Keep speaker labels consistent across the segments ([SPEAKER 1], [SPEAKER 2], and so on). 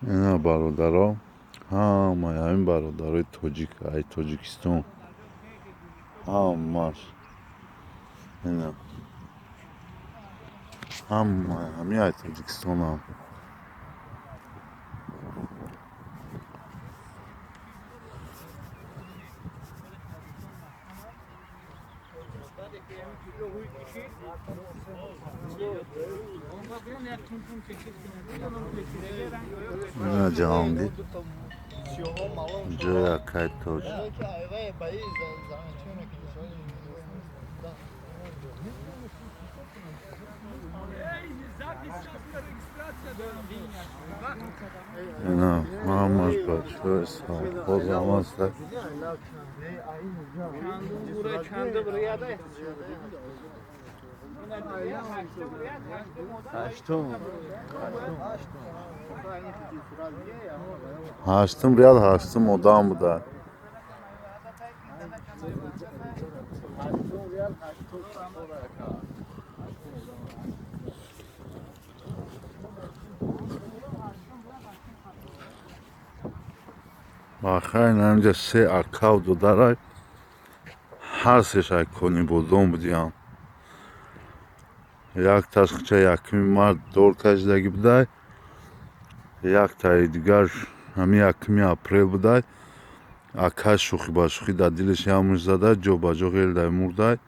[SPEAKER 1] اینا برادرها همه همین برادرای تاجیک ای تاجیکستان همش اینا همه ای تاجیکستان هم اینا جهانگیر اینجا یکی تاج اینا همش بچه های سرخوز هم هست هشتم ریال هشتم odam بوده آخرین اینجا سه اکاو داره هر سهش کنی بودم بودیم یک تاشقچه یکمی مرد دور کشیدگی بوده یک تای دیگر همین یکمی اپریل بوده اکاش شوخی با شوخی در دلش یامش زده جو با جو غیر در مرده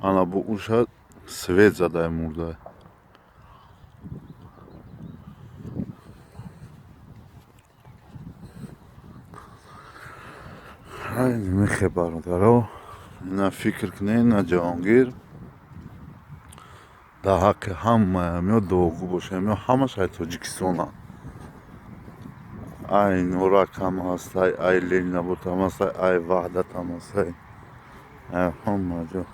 [SPEAKER 1] انا با اوشا سویت زده مرده خیلی میخه برادرها اینا فکر کنه اینا جهانگیر در حق همه دوگو باشه همه شاید تاجیکستان هم ای نورک هم هست ای لیل نبود هم هست ای وحدت هم هست ای همه جا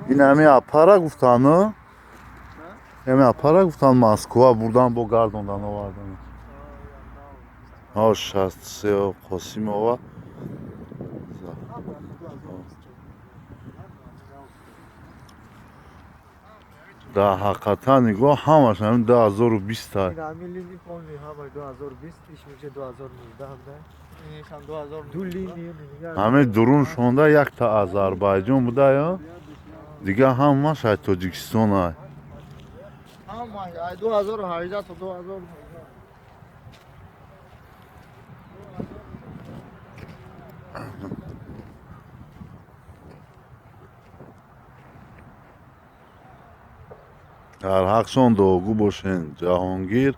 [SPEAKER 1] این همه اپارا گفتن نه؟ همه اپارا گفتن مسکوه بردن با گردوندن آوردن ها 63 قاسم آوا در حقیقتا نگاه همش همین 2020 های همه درون شونده یک تا آذربایجان بوده یا دیگه همه شاید تاجیکستان های در حقشان دوگو باشین جهانگیر